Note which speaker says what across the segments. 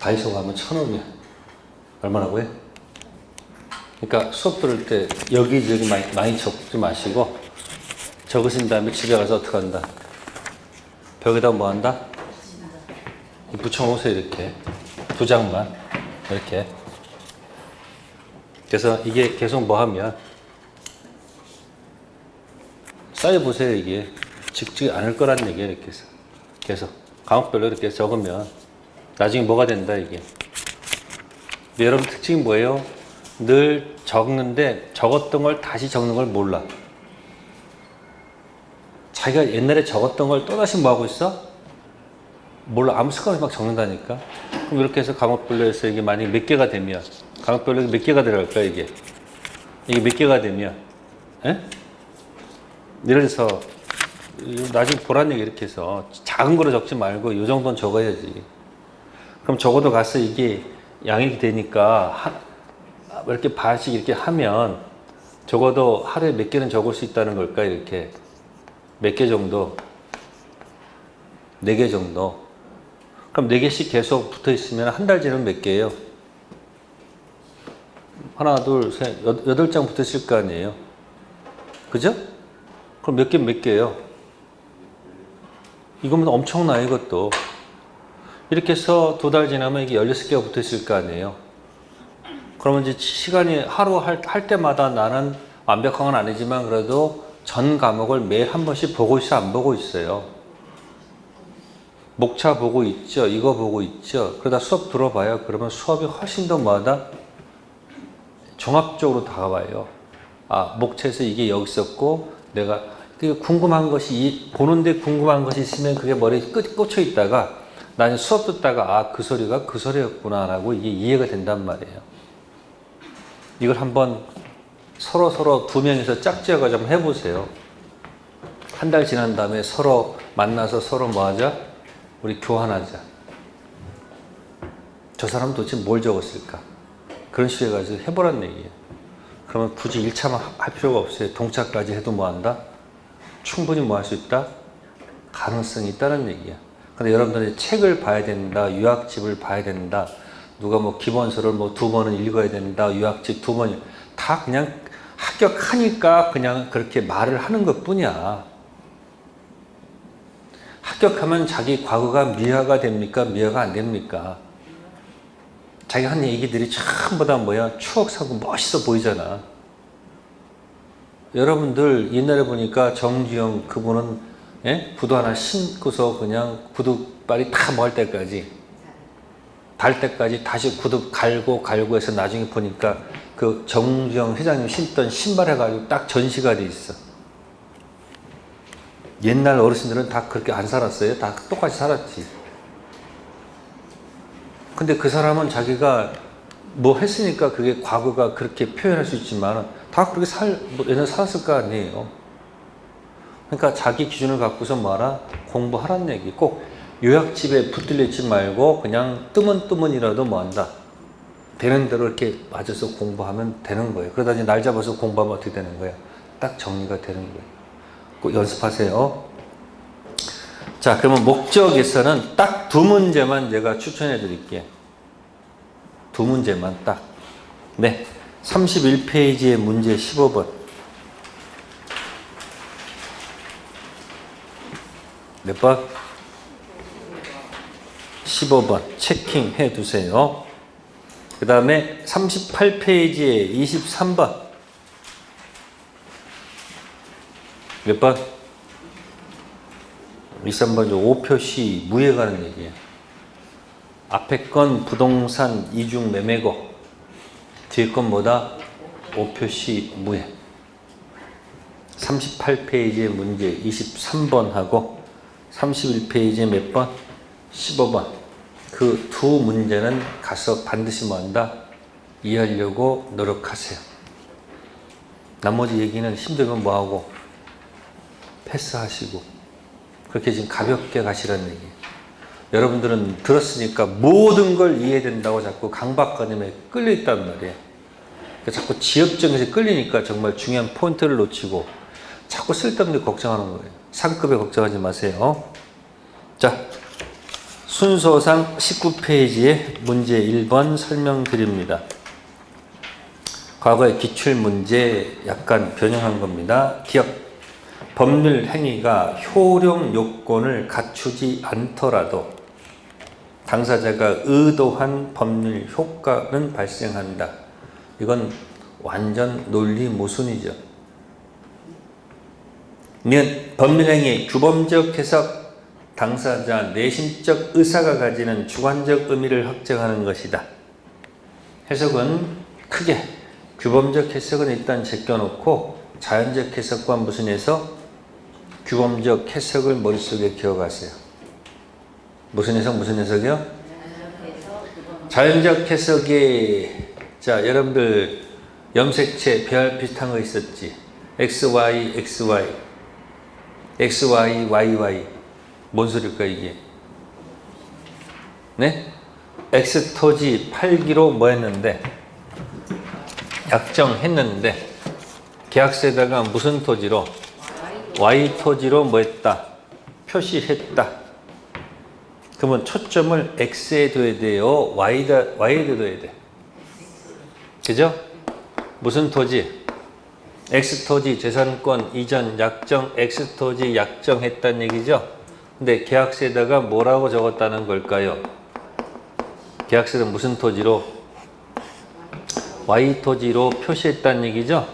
Speaker 1: 다이소 가면 1,000원이야. 얼마라고 해? 그러니까 수업 들을 때 여기저기 많이 적지 마시고 적으신 다음에 집에 가서 어떻게 한다? 벽에다 뭐 한다? 붙여놓으세요. 이렇게 2장만 이렇게. 그래서 이게 계속 뭐 하면 쌓여보세요. 이게 직지 않을 거란 얘기예요. 이렇게 해서 계속 과목별로 이렇게 적으면 나중에 뭐가 된다 이게. 여러분 특징이 뭐예요? 늘 적는데 적었던 걸 다시 적는 걸 몰라. 자기가 옛날에 적었던 걸 또다시 뭐 하고 있어? 몰라. 아무 습관 없이 막 적는다니까. 그럼 이렇게 해서 과목별로 해서 이게 만약에 몇 개가 되면 과목별로 몇 개가 들어갈까 이게? 이게 몇 개가 되면 에? 예를 들어서 나중에 보란 얘기 이렇게 해서 작은 거로 적지 말고 이 정도는 적어야지. 그럼 적어도 가서 이게 양이 되니까 이렇게 반씩 이렇게 하면 적어도 하루에 몇 개는 적을 수 있다는 걸까 이렇게. 몇 개 정도? 4개 정도. 그럼 4개씩 계속 붙어 있으면 한 달 지나면 몇 개예요? 하나, 둘, 셋, 8장 붙어 있을 거 아니에요? 그죠? 그럼 몇 개예요? 이거면 엄청나요, 이것도. 이렇게 해서 2달 지나면 이게 16개가 붙어 있을 거 아니에요? 그러면 이제 시간이 하루 할 때마다 나는 완벽한 건 아니지만 그래도 전 과목을 매일 한 번씩 보고 있어, 안 보고 있어요? 목차 보고 있죠? 이거 보고 있죠? 그러다 수업 들어봐요. 그러면 수업이 훨씬 더 뭐하다? 종합적으로 다가와요. 아, 목차에서 이게 여기 있었고, 내가 궁금한 것이, 보는데 궁금한 것이 있으면 그게 머리에 꽂혀 있다가, 나중에 수업 듣다가, 아, 그 소리가 그 소리였구나, 라고 이게 이해가 된단 말이에요. 이걸 한번 서로 2명이서 짝지어가지고 한번 해보세요. 한 달 지난 다음에 서로 만나서 서로 뭐 하자? 우리 교환하자. 저 사람은 도대체 뭘 적었을까? 그런 식으로 해가지고 해보란 얘기예요. 그러면 굳이 1차만 할 필요가 없어요. 동차까지 해도 뭐 한다? 충분히 뭐 할 수 있다? 가능성이 있다는 얘기야. 근데 여러분들이 책을 봐야 된다, 유학집을 봐야 된다, 누가 뭐 기본서를 뭐 2번은 읽어야 된다, 유학집 2번, 다 그냥 합격하니까 그냥 그렇게 말을 하는 것 뿐이야. 합격하면 자기 과거가 미화가 됩니까? 미화가 안 됩니까? 자기가 한 얘기들이 전부 다 뭐야? 추억 삼고 멋있어 보이잖아. 여러분들 옛날에 보니까 정주영 그분은 구두 하나 신고서 그냥 구두발이 다 뭐 할 때까지 달 때까지 다시 구두 갈고 해서 나중에 보니까 그 정주영 회장님 신던 신발 해가지고 딱 전시가 돼 있어. 옛날 어르신들은 다 그렇게 안 살았어요. 다 똑같이 살았지. 근데 그 사람은 자기가 뭐 했으니까 그게 과거가 그렇게 표현할 수 있지만 다 그렇게 옛날에 살았을 거 아니에요. 그러니까 자기 기준을 갖고서 뭐하라? 공부하라는 얘기. 꼭 요약집에 붙들려 있지 말고 그냥 뜨문이라도 뭐 한다? 되는 대로 이렇게 맞아서 공부하면 되는 거예요. 그러다 이제 날 잡아서 공부하면 어떻게 되는 거예요? 딱 정리가 되는 거예요. 꼭 연습하세요. 자, 그러면 목적에서는 딱 2문제만 제가 추천해 드릴게요. 2문제만 딱. 네. 31페이지의 문제 15번. 몇 번? 15번. 체킹해 두세요. 그 다음에 38페이지에 23번. 몇 번? 23번 5표시 무에 가는 얘기예요. 앞에 건 부동산 이중 매매고 뒤에 건 뭐다? 5표시 무에. 38페이지의 문제 23번하고 31페이지에 몇 번? 15번. 그 2 문제는 가서 반드시 뭐 한다? 이해하려고 노력하세요. 나머지 얘기는 힘들면 뭐하고? 패스하시고 그렇게 지금 가볍게 가시라는 얘기예요. 여러분들은 들었으니까 모든 걸 이해된다고 자꾸 강박관념에 끌려 있단 말이에요. 그러니까 자꾸 지엽정에서 끌리니까 정말 중요한 포인트를 놓치고 자꾸 쓸데없는 걱정하는 거예요. 상급에 걱정하지 마세요. 자, 순서상 19페이지에 문제 1번 설명드립니다. 과거의 기출문제 약간 변형한 겁니다. 기억. 법률 행위가 효력 요건을 갖추지 않더라도 당사자가 의도한 법률 효과는 발생한다. 이건 완전 논리 모순이죠. 법률행위 규범적 해석, 당사자 내심적 의사가 가지는 주관적 의미를 확정하는 것이다. 해석은 크게 규범적 해석은 일단 제껴놓고 자연적 해석과 무슨 해석? 규범적 해석을 머릿속에 기억하세요. 무슨 해석? 무슨 해석이요? 자연적 해석이 자 여러분들 염색체 별 비슷한 거 있었지? XY, XY, XY, YY 뭔 소리일까 이게? 네? X토지 8기로 뭐 했는데? 약정했는데 계약서에다가 무슨 토지로? Y토지로 뭐 했다? 표시했다. 그러면 초점을 X에 둬야 돼요? Y에 둬야 돼? 그죠? 무슨 토지? X토지 재산권 이전 약정 X토지 약정했다는 얘기죠? 근데 계약서에다가 뭐라고 적었다는 걸까요? 계약서는 무슨 토지로? Y토지로 표시했다는 얘기죠?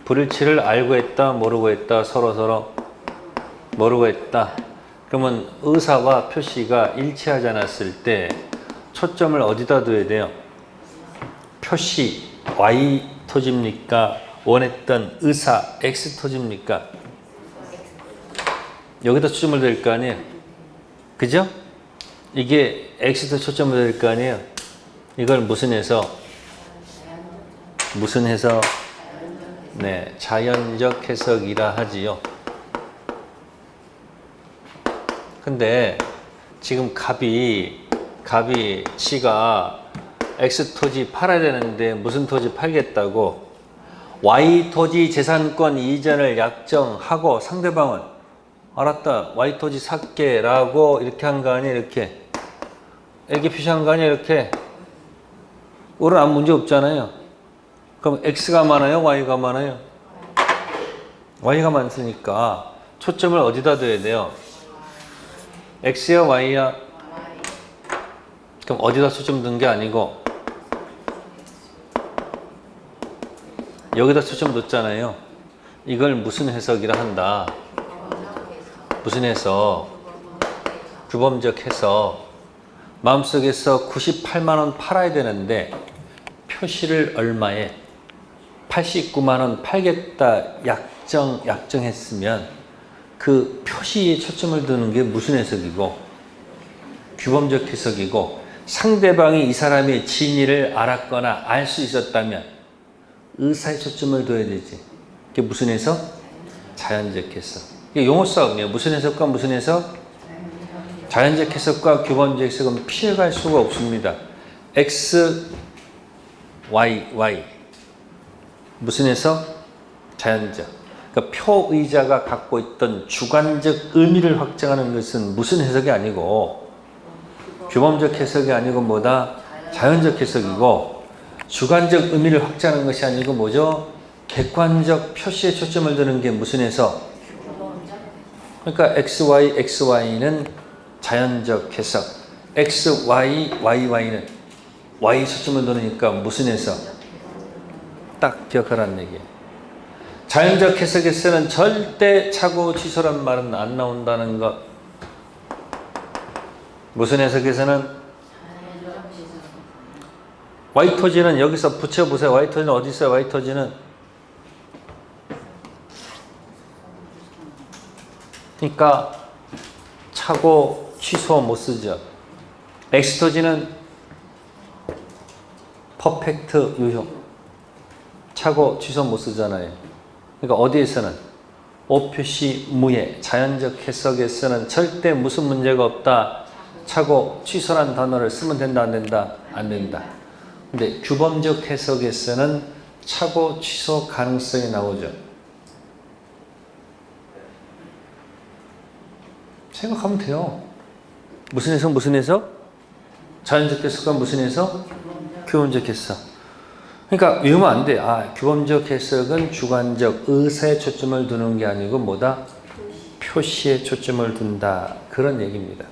Speaker 1: 불일치를 알고 했다, 모르고 했다, 서로 모르고 했다. 그러면 의사와 표시가 일치하지 않았을 때 초점을 어디다 둬야 돼요? 표시 Y토지입니까? 원했던 의사 X토지입니까? 여기다 초점을 둬야 될 거 아니에요? 그죠? 이게 X도 초점을 둬야 될 거 아니에요? 이걸 무슨 해서? 무슨 해석? 네, 자연적 해석이라 하지요. 근데 지금 갑이 지가 X토지 팔아야 되는데 무슨 토지 팔겠다고 Y토지 재산권 이전을 약정하고 상대방은 알았다 Y토지 살게 라고 이렇게 한 거 아니에요? 이렇게 표시한 거 아니에요? 이렇게 우리는 아무 문제 없잖아요. 그럼 X가 많아요? Y가 많아요? Y가 많으니까 초점을 어디다 둬야 돼요? X야 Y야? 그럼 어디다 초점 둔 게 아니고 여기다 초점 뒀잖아요. 이걸 무슨 해석이라 한다? 무슨 해석? 규범적 해석. 마음속에서 98만 원 팔아야 되는데 표시를 얼마에 89만 원 팔겠다 약정했으면 그 표시에 초점을 두는 게 무슨 해석이고 규범적 해석이고 상대방이 이 사람의 진위를 알았거나 알 수 있었다면 의사에 초점을 둬야 되지. 그게 무슨 해석? 자연적 해석. 이게 용어 싸움이에요. 무슨 해석과 무슨 해석? 자연적 해석과 규범적 해석은 피해갈 수가 없습니다. X, Y. 무슨 해석? 자연적. 그러니까 표의자가 갖고 있던 주관적 의미를 확정하는 것은 무슨 해석이 아니고 규범적 해석이 아니고 뭐다? 자연적 해석이고 주관적 의미를 확정하는 것이 아니고 뭐죠? 객관적 표시에 초점을 두는 게 무슨 해석? 그러니까 XY는 자연적 해석, YY는 Y 초점을 두니까 무슨 해석? 딱 기억하라는 얘기예요. 자연적 해석에서는 절대 착오 취소란 말은 안 나온다는 것. 무슨 해석에서는? Y토지는 여기서 붙여보세요. Y토지는 어디 있어요? Y토지는 그러니까 착오 취소 못 쓰죠. X토지는 퍼펙트 유효. 착오 취소 못 쓰잖아요. 그러니까 어디에서는 오표시 무예 자연적 해석에서는 절대 무슨 문제가 없다. 착오 취소란 단어를 쓰면 된다 안 된다? 안 된다. 근데 규범적 해석에서는 착오 취소 가능성이 나오죠. 생각하면 돼요. 무슨 해석 무슨 해석? 자연적 해석과 무슨 해석? 규범적 해석. 그러니까 외우면 안 돼. 아, 규범적 해석은 주관적 의사에 초점을 두는 게 아니고 뭐다? 표시에 초점을 둔다. 그런 얘기입니다.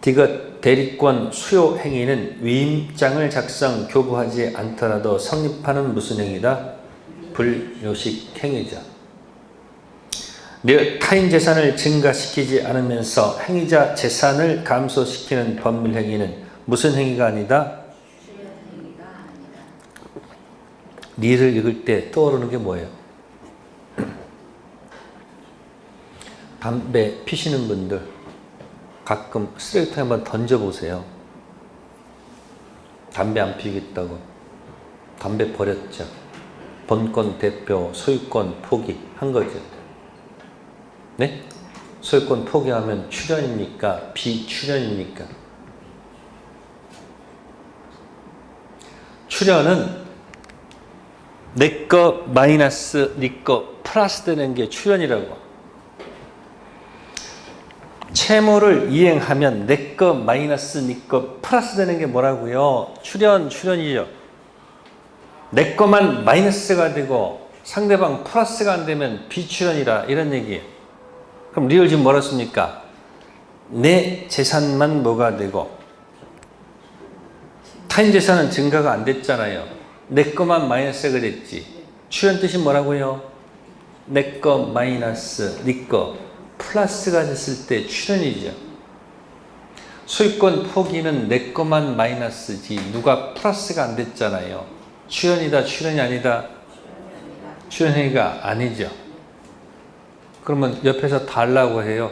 Speaker 1: 디귿 대리권 수요 행위는 위임장을 작성, 교부하지 않더라도 성립하는 무슨 행위다? 불요식 행위자. 타인 재산을 증가시키지 않으면서 행위자 재산을 감소시키는 법률 행위는 무슨 행위가 아니다? 리를 읽을 때 떠오르는 게 뭐예요? 담배 피시는 분들 가끔 쓰레기통에 한번 던져보세요. 담배 안 피우겠다고 담배 버렸죠. 본권 대표 소유권 포기한 거죠. 네? 소유권 포기하면 출연입니까? 비출연입니까? 출연은 내 거 마이너스 네 거 플러스 되는 게 출연이라고. 채무를 이행하면 내 거 마이너스 네 거 플러스 되는 게 뭐라고요? 출연이죠. 내 거만 마이너스가 되고 상대방 플러스가 안 되면 비출연이라 이런 얘기예요. 그럼 리얼 지금 뭐라 씁니까? 내 재산만 뭐가 되고 타인 재산은 증가가 안 됐잖아요. 내 거만 마이너스가 됐지. 출연 뜻이 뭐라고요? 내 거 마이너스 네 거 플러스가 됐을 때 출연이죠. 소유권 포기는 내 거만 마이너스지 누가 플러스가 안 됐잖아요. 출연이다 출연이 아니다? 출연행위가 아니죠. 그러면 옆에서 달라고 해요.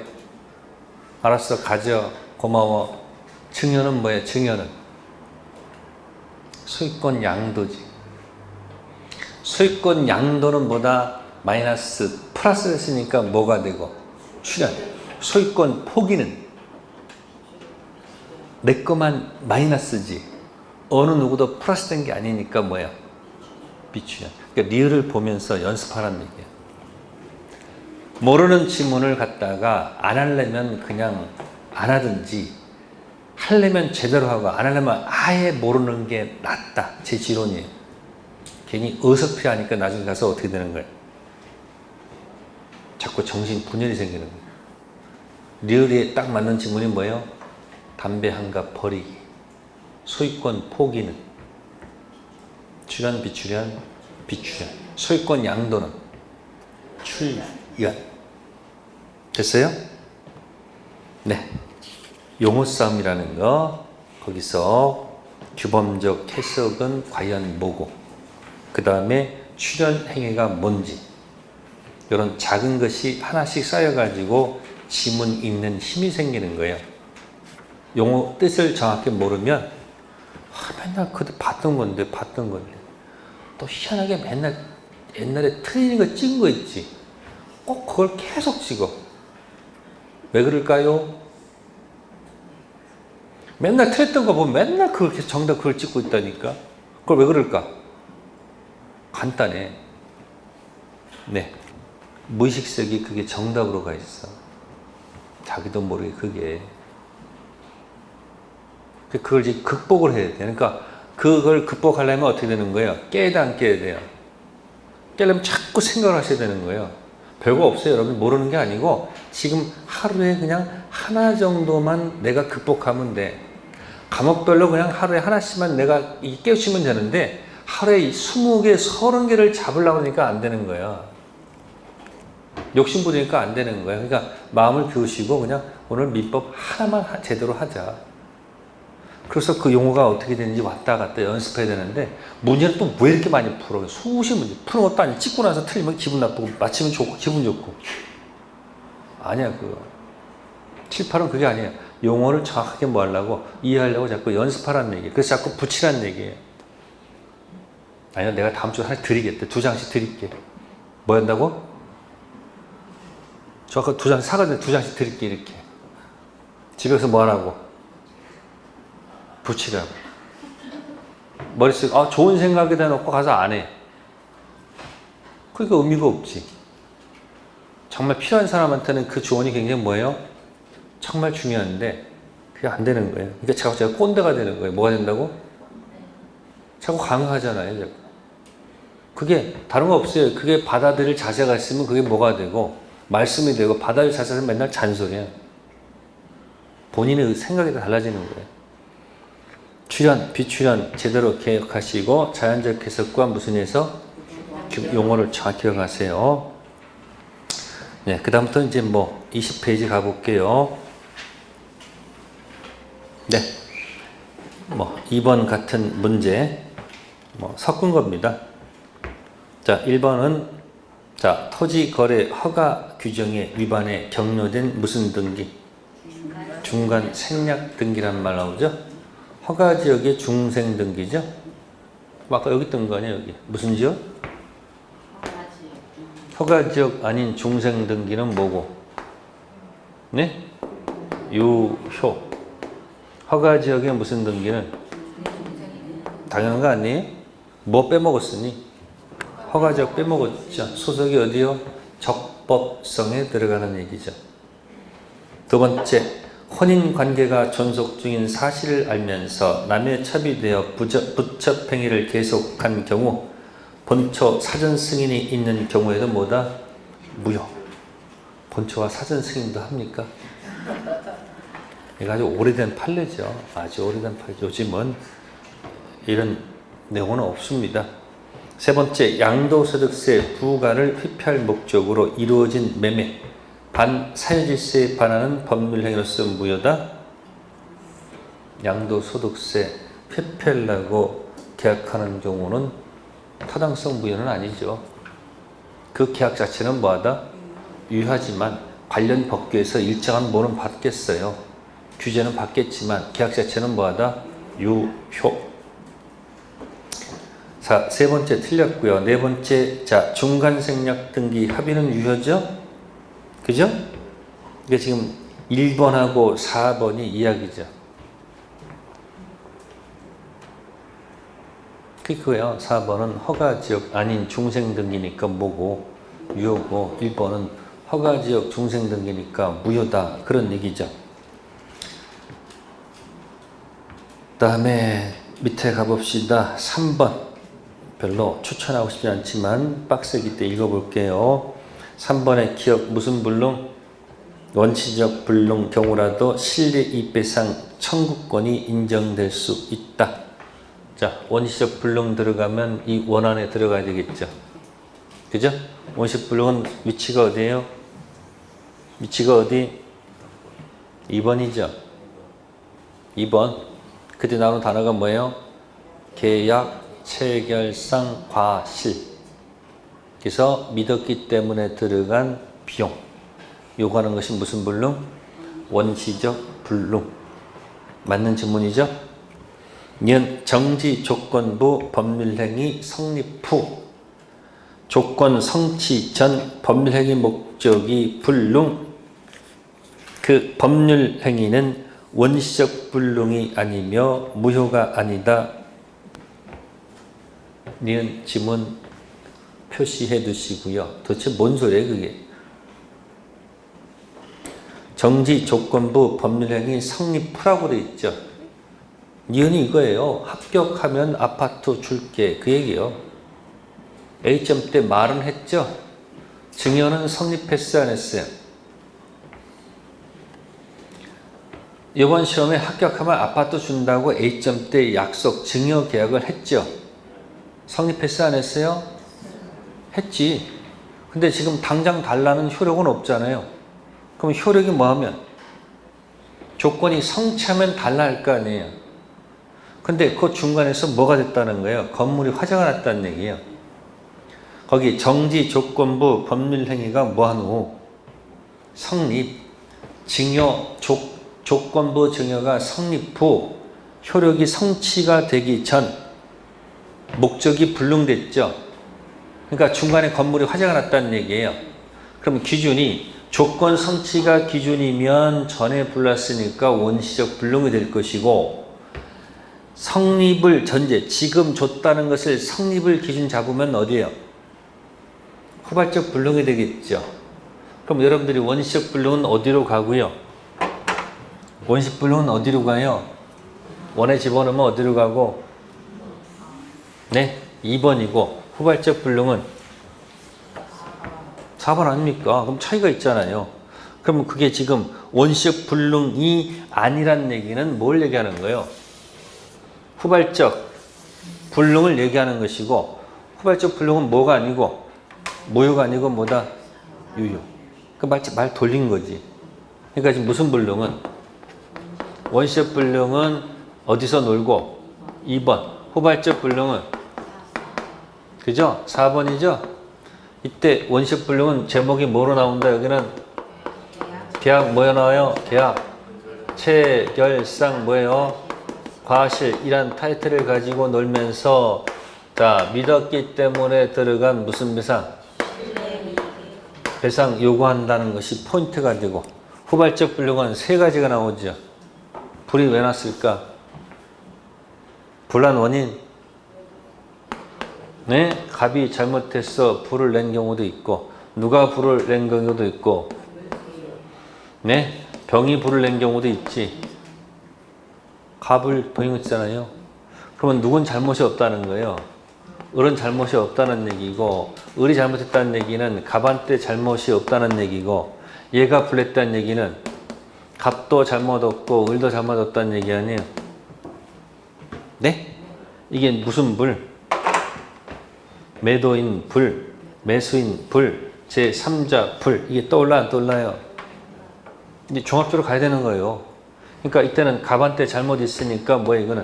Speaker 1: 알았어 가져 고마워. 증여는 뭐예요? 증여는 소유권 양도지. 소유권 양도는 뭐다? 마이너스 플러스 됐으니까 뭐가 되고? 출연. 소유권 포기는 내 것만 마이너스지 어느 누구도 플러스 된 게 아니니까 뭐야? 비출연. 그러니까 리을을 보면서 연습하라는 얘기야. 모르는 지문을 갖다가 안 하려면 그냥 안 하든지 하려면 제대로 하고 안 하려면 아예 모르는 게 낫다. 제 지론이에요. 괜히 어설프게 하니까 나중에 가서 어떻게 되는 거예요? 자꾸 정신 분열이 생기는 거예요. 리얼에 딱 맞는 지문이 뭐예요? 담배 한 갑 버리기. 소유권 포기는 출연 비출연 비출연. 소유권 양도는 출연. 됐어요? 네. 용어 싸움이라는 거 거기서 규범적 해석은 과연 뭐고 그 다음에 출연 행위가 뭔지 이런 작은 것이 하나씩 쌓여가지고 지문 읽는 힘이 생기는 거예요. 용어 뜻을 정확히 모르면 맨날 그때 봤던 건데 또 희한하게 맨날 옛날에 틀린 거 찍은 거 있지. 꼭 그걸 계속 찍어. 왜 그럴까요? 맨날 틀렸던 거 보면 맨날 그걸 계속 정답 그걸 찍고 있다니까. 그걸 왜 그럴까? 간단해. 네. 무의식 속에 그게 정답으로 가 있어. 자기도 모르게 그게. 그걸 이제 극복을 해야 돼. 그러니까 그걸 극복하려면 어떻게 되는 거예요? 깨야 안 깨야 돼요? 깨려면 자꾸 생각을 하셔야 되는 거예요. 별거 없어요. 여러분 모르는 게 아니고 지금 하루에 그냥 하나 정도만 내가 극복하면 돼. 과목별로 그냥 하루에 하나씩만 내가 깨우치면 되는데 하루에 20개, 30개를 잡으려고 하니까 안 되는 거예요. 욕심 부리니까 안 되는 거예요. 그러니까 마음을 비우시고 그냥 오늘 민법 하나만 제대로 하자. 그래서 그 용어가 어떻게 되는지 왔다 갔다 연습해야 되는데 문제는 또 왜 이렇게 많이 풀어? 수시 문제 푸는 것도 아니고 찍고 나서 틀리면 기분 나쁘고 맞히면 좋고 기분 좋고 아니야. 그거 7, 8은 그게 아니에요. 용어를 정확하게 뭐 하려고 이해하려고 자꾸 연습하라는 얘기예요. 그래서 자꾸 붙이라는 얘기예요. 아니야 내가 다음 주에 하나 드리겠대. 2장씩 드릴게. 뭐 한다고? 저 아까 2장 사가지고 2장씩 드릴게. 이렇게 집에서 뭐 하라고? 붙이라고. 머릿속에 좋은 생각에다 놓고 가서 안 해. 그러니까 의미가 없지. 정말 필요한 사람한테는 그 조언이 굉장히 뭐예요? 정말 중요한데 그게 안 되는 거예요. 그러니까 자꾸 제가 꼰대가 되는 거예요. 뭐가 된다고? 자꾸 강요하잖아요. 자꾸. 그게 다른 거 없어요. 그게 받아들일 자세가 있으면 그게 뭐가 되고 말씀이 되고 받아들일 자세는 맨날 잔소리야. 본인의 생각이 달라지는 거예요. 출현, 비출현 제대로 기억하시고 자연적 해석과 무슨 해석? 용어를 정확히 기억하세요. 네, 그 다음부터 이제 뭐 20페이지 가볼게요. 네, 뭐 2번 같은 문제 뭐 섞은 겁니다. 자, 1번은 자, 토지 거래 허가 규정에 위반해 경로된 무슨 등기? 중간 생략 등기란 말 나오죠? 허가 지역의 중생 등기죠? 아까 여기 있던 거 아니에요, 여기. 무슨 지역? 허가 지역 아닌 중생 등기는 뭐고? 네? 유효. 허가 지역의 무슨 등기는? 당연한 거 아니에요? 뭐 빼먹었으니? 허가 지역 빼먹었죠. 소속이 어디요? 적법성에 들어가는 얘기죠. 두 번째, 혼인관계가 존속 중인 사실을 알면서 남의 첩이 되어 부첩 행위를 계속한 경우 본초 사전 승인이 있는 경우에도 뭐다? 무효. 본초와 사전 승인도 합니까? 이거 아주 오래된 판례죠. 아주 오래된 판례. 요즘은 이런 내용은 없습니다. 세 번째, 양도소득세 부과를 회피할 목적으로 이루어진 매매, 반사유지세에 반하는 법률행위로서 무효다. 양도소득세 회피하려고 계약하는 경우는 타당성 무효는 아니죠. 그 계약 자체는 뭐하다? 유효하지만 관련 법규에서 일정한 뭐는 받겠어요. 규제는 받겠지만 계약 자체는 뭐하다? 유효. 자, 세 번째 틀렸고요. 네 번째, 자, 중간 생략 등기 합의는 유효죠? 그죠? 이게 지금 1번하고 4번이 이야기죠. 그거예요. 4번은 허가지역 아닌 중생등기니까 뭐고 유효고 1번은 허가지역 중생등기니까 무효다. 그런 얘기죠. 그 다음에 밑에 가봅시다. 3번. 별로 추천하고 싶지 않지만 빡세기 때 읽어볼게요. 3번의 기억 무슨 불능? 원시적 불능 경우라도 실내 이배상 청구권이 인정될 수 있다. 자, 원시적 불능 들어가면 이 원안에 들어가야 되겠죠. 그죠? 원시적 불능은 위치가 어디예요? 위치가 어디? 2번이죠. 2번. 그때 나오는 단어가 뭐예요? 계약, 체결상, 과실. 그래서 믿었기 때문에 들어간 비용. 요구하는 것이 무슨 불능? 원시적 불능. 맞는 질문이죠? 년 정지 조건부 법률행위 성립 후 조건 성취 전 법률행위 목적이 불능. 그 법률행위는 원시적 불능이 아니며 무효가 아니다. 니은 지문 표시해 두시고요. 도대체 뭔 소리예요 그게? 정지 조건부 법률행위 성립 후라고 되어 있죠. 니은이 이거예요. 합격하면 아파트 줄게. 그 얘기요. A점 때 말은 했죠. 증여는 성립했어요 안 했어요? 이번 시험에 합격하면 아파트 준다고 A점 때 약속 증여 계약을 했죠. 성립했어요 안 했어요? 했지. 근데 지금 당장 달라는 효력은 없잖아요. 그럼 효력이 뭐하면? 조건이 성취하면 달라 할 거 아니에요. 근데 그 중간에서 뭐가 됐다는 거예요? 건물이 화재가 났다는 얘기예요. 거기 정지 조건부 법률행위가 뭐하노? 성립. 증여, 조건부 증여가 성립 후 효력이 성취가 되기 전 목적이 불능됐죠. 그러니까 중간에 건물이 화재가 났다는 얘기예요. 그럼 기준이 조건 성취가 기준이면 전에 불났으니까 원시적 불능이 될 것이고 성립을 전제, 지금 줬다는 것을 성립을 기준 잡으면 어디예요? 후발적 불능이 되겠죠. 그럼 여러분들이 원시적 불능은 어디로 가고요? 원시불능은 어디로 가요? 원에 집어넣으면 어디로 가고? 네, 2번이고 후발적 불능은 4번 아닙니까? 그럼 차이가 있잖아요. 그러면 그게 지금 원시적 불능이 아니란 얘기는 뭘 얘기하는 거예요? 후발적 불능을 얘기하는 것이고, 후발적 불능은 뭐가 아니고 모유가 아니고 뭐다? 유유. 그 말 돌린 거지. 그러니까 지금 무슨 불능은? 원시적 불능은 어디서 놀고? 2번. 후발적 불능은? 그죠? 4번이죠? 이때 원시적 불능은 제목이 뭐로 나온다? 여기는 계약 뭐에 나와요? 계약. 체결상 뭐예요? 과실이란 타이틀을 가지고 놀면서 자 믿었기 때문에 들어간 무슨 배상? 배상 요구한다는 것이 포인트가 되고, 후발적 불능은 세 가지가 나오죠. 불이 왜 났을까? 불난 원인. 네, 갑이 잘못해서 불을 낸 경우도 있고, 누가 불을 낸 경우도 있고, 네, 병이 불을 낸 경우도 있지. 갑을 병했잖아요. 그러면 누군 잘못이 없다는 거예요. 을은 잘못이 없다는 얘기고, 을이 잘못했다는 얘기는 갑한테 잘못이 없다는 얘기고, 얘가 불냈다는 얘기는 갑도 잘못 없고 을도 잘못 없다는 얘기 아니에요. 네? 이게 무슨 불? 매도인 불, 매수인 불, 제3자 불. 이게 떠올라 안 떠올라요? 이제 종합적으로 가야 되는 거예요. 그러니까 이때는 갑한테 잘못 있으니까 뭐야 이거는?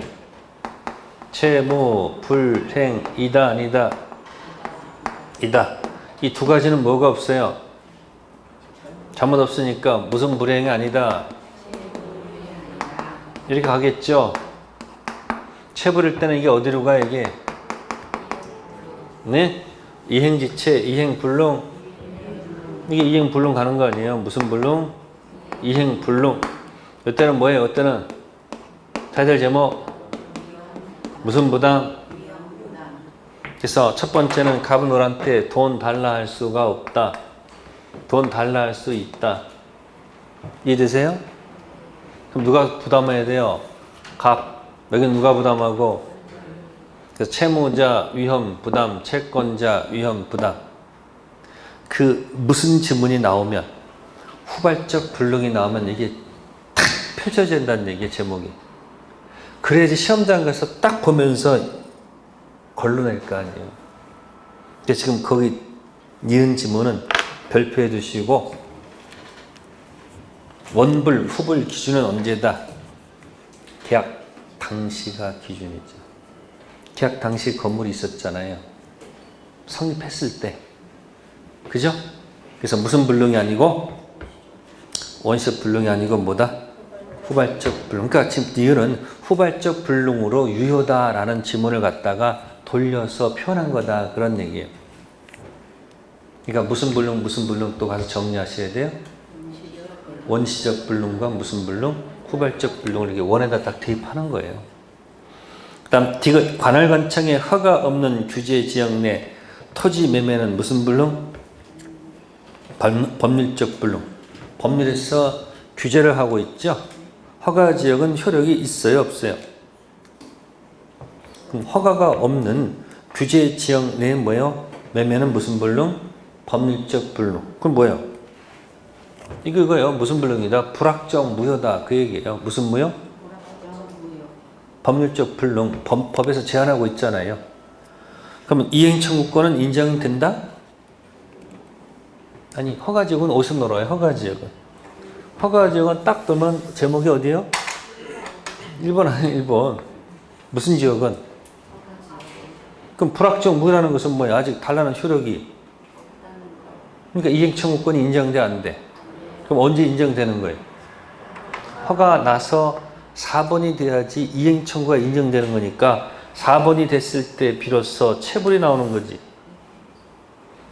Speaker 1: 채무, 불행, 이다 아니다? 이다. 이 두 가지는 뭐가 없어요? 잘못 없으니까 무슨 불행이 아니다? 이렇게 가겠죠? 채부릴 때는 이게 어디로 가 이게? 네? 이행지체, 이행불능. 이게 이행불능 가는 거 아니에요? 무슨 불능? 이행불능. 이때는 뭐예요? 이때는 타이틀 제목 무슨 부담? 그래서 첫 번째는 갑은 을한테 돈 달라 할 수가 없다. 돈 달라 할 수 있다. 이해되세요? 그럼 누가 부담해야 돼요? 갑. 여기 누가 부담하고? 그래서 채무자 위험 부담, 채권자 위험 부담. 그 무슨 지문이 나오면, 후발적 불능이 나오면 이게 탁 펼쳐진다는 얘기예요, 제목이. 그래야지 시험장 가서 딱 보면서 걸러낼 거 아니에요. 근데 지금 거기 니은 지문은 별표해 두시고, 원불, 후불 기준은 언제다? 계약 당시가 기준이죠. 계약 당시 건물이 있었잖아요. 성립했을 때. 그죠? 그래서 무슨 불능이 아니고 원시적 불능이 아니고 뭐다? 후발적 불능. 그러니까 지금 니은은 후발적 불능으로 유효다라는 지문을 갖다가 돌려서 표현한 거다. 그런 얘기예요. 그러니까 무슨 불능 또 가서 정리하셔야 돼요. 원시적 불능과 무슨 불능? 후발적 불능을 이렇게 원에다 딱 대입하는 거예요. 그 다음 디귿 관할관청에 허가 없는 규제 지역 내 토지 매매는 무슨 불능? 법률적 불능. 법률에서 규제를 하고 있죠. 허가 지역은 효력이 있어요, 없어요? 그럼 허가가 없는 규제 지역 내에 뭐예요? 매매는 무슨 불능? 법률적 불능. 그럼 뭐예요? 이거요. 무슨 불능이다? 불확정 무효다. 그 얘기예요. 무슨 무효? 법률적 불능. 법에서 제한하고 있잖아요. 그러면 이행 청구권은 인정된다? 아니, 허가지역은 어디서 놀아요? 허가지역은. 허가지역은 딱 뜨면 제목이 어디예요? 1번 아니에요, 1번. 무슨 지역은? 그럼 불확정 무효라는 것은 뭐야? 아직 달라는 효력이. 그러니까 이행 청구권이 인정돼, 안 돼? 그럼 언제 인정되는 거예요? 허가 나서 4번이 돼야지 이행 청구가 인정되는 거니까 4번이 됐을 때 비로소 체불이 나오는 거지.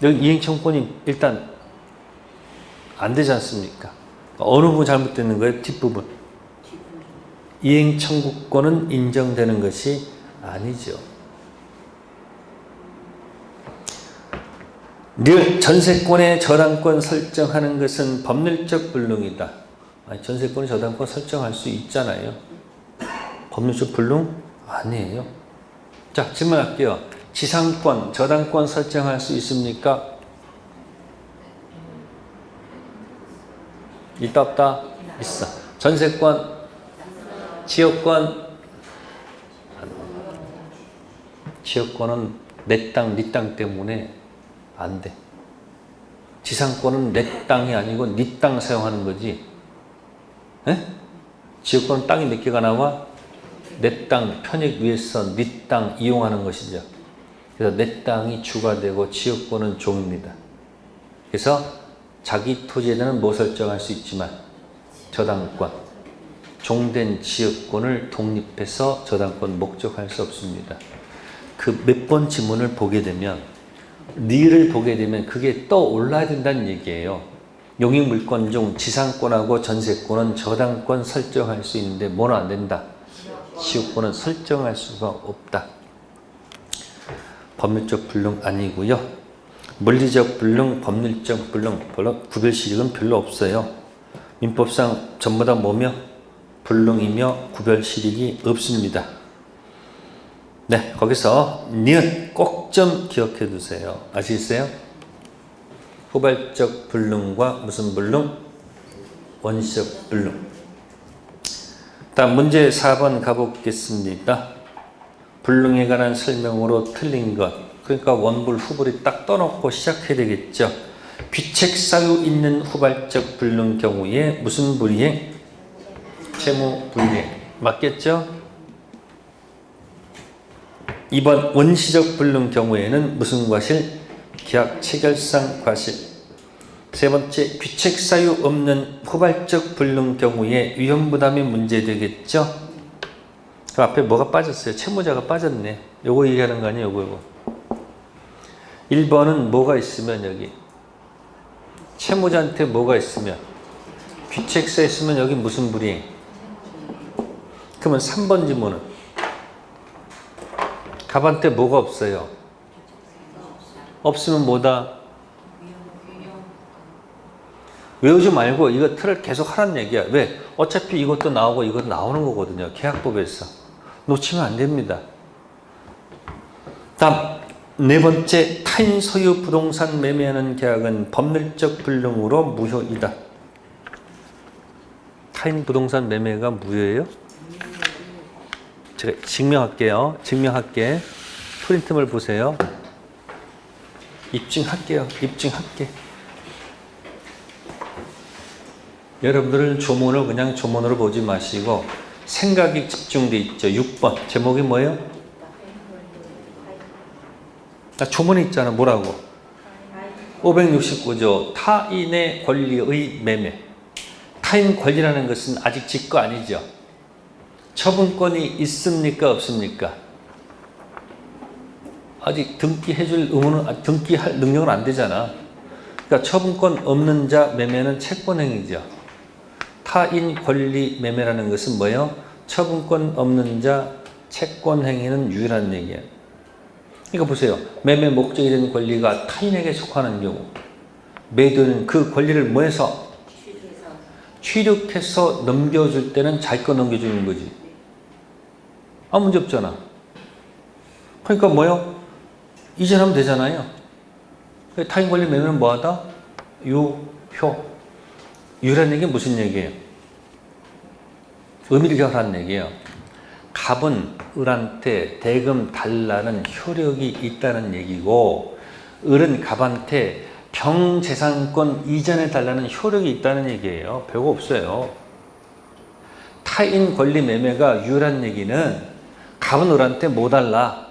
Speaker 1: 여기 이행 청구권이 일단 안 되지 않습니까? 어느 부분 잘못되는 거예요? 뒷부분. 이행 청구권은 인정되는 것이 아니죠. 늘 전세권의 저당권 설정하는 것은 법률적 불능이다. 아니, 전세권, 저당권 설정할 수 있잖아요. 법률적 불능? 아니에요. 자, 질문할게요. 지상권, 저당권 설정할 수 있습니까? 있다 없다? 있어. 전세권, 지역권, 지역권은 내 땅, 네 땅 때문에 안 돼. 지상권은 내 땅이 아니고 네 땅 사용하는 거지. 에? 지역권은 땅이 몇 개가 나와? 내 땅 편익 위해서 네 땅 이용하는 것이죠. 그래서 내 땅이 주가 되고 지역권은 종입니다. 그래서 자기 토지에 대한 뭐 설정할 수 있지만 저당권, 종된 지역권을 독립해서 저당권 목적할 수 없습니다. 그 몇 번 지문을 보게 되면 리를 보게 되면 그게 떠올라야 된다는 얘기예요. 용익물권 중 지상권하고 전세권은 저당권 설정할 수 있는데 뭐는 안 된다? 지역권은 설정할 수가 없다. 법률적 불능 아니고요. 물리적 불능, 법률적 불능, 구별시력은 별로 없어요. 민법상 전부 다 뭐며? 불능이며 구별시력이 없습니다. 네, 거기서 니은 꼭 좀 기억해 두세요. 아시겠어요? 후발적 불능과 무슨 불능? 원시적 불능. 다음 문제 4번 가보겠습니다. 불능에 관한 설명으로 틀린 것. 그러니까 원불 후불이 딱 떠놓고 시작해야 되겠죠. 귀책 사유 있는 후발적 불능 경우에 무슨 불이행? 채무 불이행. 맞겠죠? 2번 원시적 불능 경우에는 무슨 과실? 계약 체결상 과실. 세 번째, 귀책 사유 없는 후발적 불능 경우에 위험부담이 문제되겠죠? 그 앞에 뭐가 빠졌어요? 채무자가 빠졌네. 요거 얘기하는 거 아니에요? 요거. 1번은 뭐가 있으면 여기 채무자한테 뭐가 있으면 귀책사 있으면 여기 무슨 불이행? 그러면 3번 지문은 갑한테 뭐가 없어요? 없으면 뭐다? 외우지 말고 이거 틀을 계속 하라는 얘기야. 왜? 어차피 이것도 나오고 이것도 나오는 거거든요. 계약법에서. 놓치면 안 됩니다. 다음 네 번째, 타인 소유 부동산 매매하는 계약은 법률적 불능으로 무효이다. 타인 부동산 매매가 무효예요? 제가 증명할게요. 증명할게. 프린트물 보세요. 입증할게요. 입증할게. 여러분들은 조문을 그냥 조문으로 보지 마시고 생각이 집중돼 있죠. 6번 제목이 뭐예요? 조문에 있잖아. 뭐라고? 569조 타인의 권리의 매매. 타인 권리라는 것은 아직 직거 아니죠. 처분권이 있습니까? 없습니까? 아직 등기해줄 의무는, 등기할 능력은 안 되잖아. 그러니까 처분권 없는 자 매매는 채권행위죠. 타인 권리 매매라는 것은 뭐예요? 처분권 없는 자 채권행위는 유일한 얘기예요. 그러니까 보세요. 매매 목적이 된 권리가 타인에게 속하는 경우 매도는 그 권리를 뭐해서? 취득해서 넘겨줄 때는 자기 거 넘겨주는 거지. 아무 문제 없잖아. 그러니까 뭐요? 이전하면 되잖아요. 타인 권리 매매는 뭐하다? 유효. 유효라는 얘기는 무슨 얘기예요? 의미를 기억하라는 얘기예요. 갑은 을한테 대금 달라는 효력이 있다는 얘기고 을은 갑한테 병재산권 이전에 달라는 효력이 있다는 얘기예요. 별거 없어요. 타인 권리 매매가 유효한 얘기는 갑은 을한테 뭐 달라?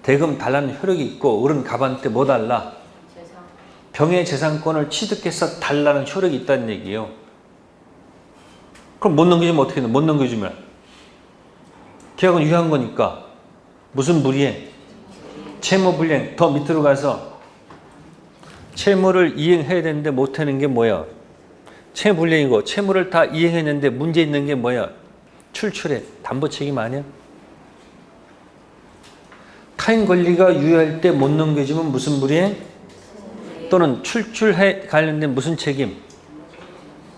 Speaker 1: 대금 달라는 효력이 있고 을은 갑한테 뭐 달라? 병의 재산권을 취득해서 달라는 효력이 있다는 얘기예요. 그럼 못 넘겨주면 어떻게 돼? 못 넘겨주면 계약은 유효한 거니까 무슨 불이행? 채무 불이행. 더 밑으로 가서 채무를 이행해야 되는데 못하는 게 뭐야? 채무 불이행이고 채무를 다 이행했는데 문제 있는 게 뭐야? 출출해. 담보 책임 아니야? 타인 권리가 유효할 때 못 넘겨주면 무슨 불이행? 또는 출출해 관련된 무슨 책임?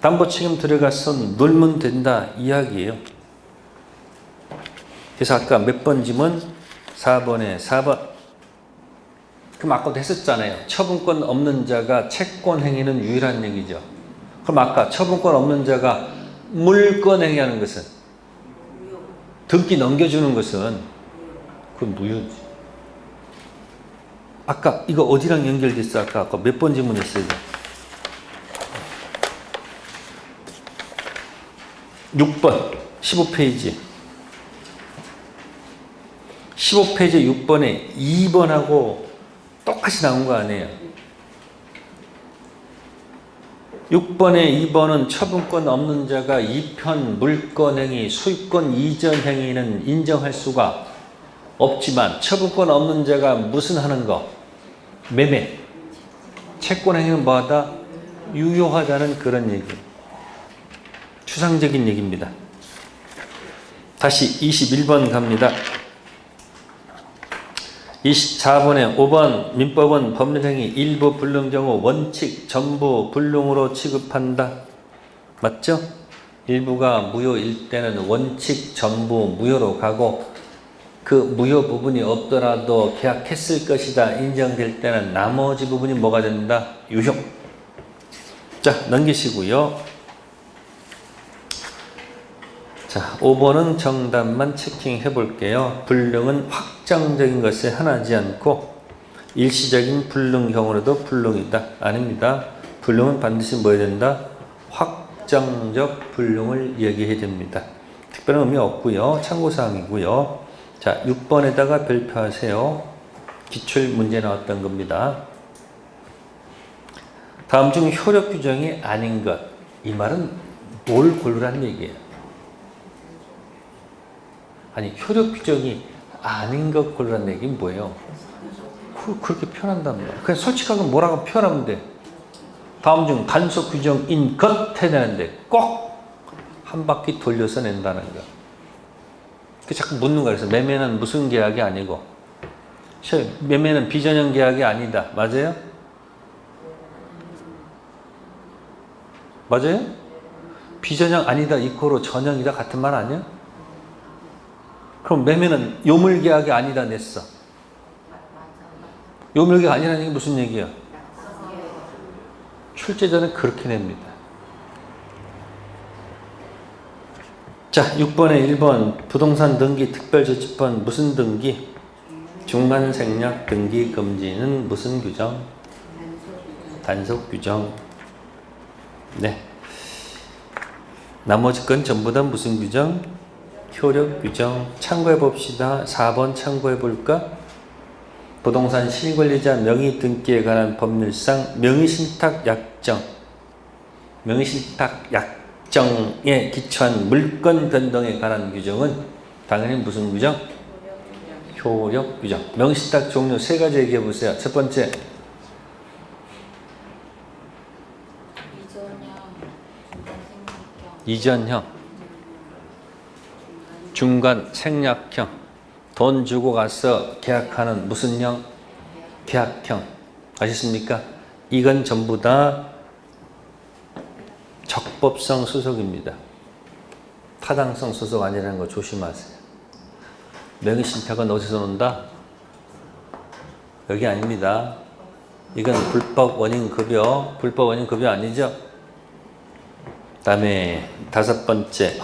Speaker 1: 담보 책임 들어가서 놀면 된다 이야기예요. 그래서 아까 몇 번 지문? 4번에 4번. 그럼 아까도 했었잖아요. 처분권 없는 자가 채권 행위는 유일한 얘기죠. 그럼 아까 처분권 없는 자가 물권 행위하는 것은, 등기 넘겨주는 것은 그건 무효지. 아까 이거 어디랑 연결됐어? 아까 몇 번 질문했어요? 6번 15페이지 15페이지 6번에 2번하고 똑같이 나온 거 아니에요. 6번에 2번은 처분권 없는 자가 이편 물권 행위, 수익권 이전 행위는 인정할 수가 없지만 처분권 없는 자가 무슨 하는 거? 매매. 채권 행위는 뭐하다? 유효하다는 그런 얘기. 추상적인 얘기입니다. 다시 21번 갑니다. 24번에 5번 민법은 법률행위 일부 불능 경우 원칙 전부 불능으로 취급한다. 맞죠? 일부가 무효일 때는 원칙 전부 무효로 가고 그 무효 부분이 없더라도 계약했을 것이다 인정될 때는 나머지 부분이 뭐가 된다? 유효. 자, 넘기시고요. 자, 5번은 정답만 체킹해 볼게요. 불능은 확정적인 것에 하나지 않고 일시적인 불능 경우로도 불능이다. 아닙니다. 불능은 반드시 뭐 해야 된다? 확정적 불능을 얘기해야 됩니다. 특별한 의미 없고요. 참고사항이고요. 자, 6번에다가 별표하세요. 기출 문제 나왔던 겁니다. 다음 중 효력 규정이 아닌 것. 이 말은 뭘 고르라는 얘기예요? 아니, 효력 규정이 아닌 것 고르라는 얘기는 뭐예요? 그렇게 표현한단 말이야. 그냥 솔직하게 뭐라고 표현하면 돼. 다음 중 간속 규정인 것 해내는데 꼭 한 바퀴 돌려서 낸다는 거. 그 자꾸 묻는 거야. 그래서 매매는 무슨 계약이 아니고, 매매는 비전형 계약이 아니다. 맞아요? 맞아요? 비전형 아니다 이코로 전형이다 같은 말 아니야? 그럼 매매는 요물계약이 아니다 냈어. 요물계약 아니라는 게 무슨 얘기야? 출제자는 그렇게 냅니다. 자, 6번에 1번 부동산 등기 특별조치법 무슨 등기? 중간생략 등기 금지는 무슨 규정? 단속 규정. 네. 나머지 건 전부 다 무슨 규정? 효력 규정. 참고해 봅시다. 4번 참고해 볼까? 부동산 실권리자 명의 등기에 관한 법률상 명의신탁 약정, 명의신탁 약정에 기초한 물권 변동에 관한 규정은 당연히 무슨 규정? 효력 규정. 명의신탁 종류 세 가지 얘기해 보세요. 첫 번째, 이전형, 중간 생략형, 돈 주고 가서 계약하는 무슨 형? 계약형. 아셨습니까? 이건 전부 다 적법성 소속입니다. 타당성 소속 아니라는 거 조심하세요. 명의신탁은 어디서 논다? 여기 아닙니다. 이건 불법 원인급여, 불법 원인급여 아니죠? 그 다음에 5번째,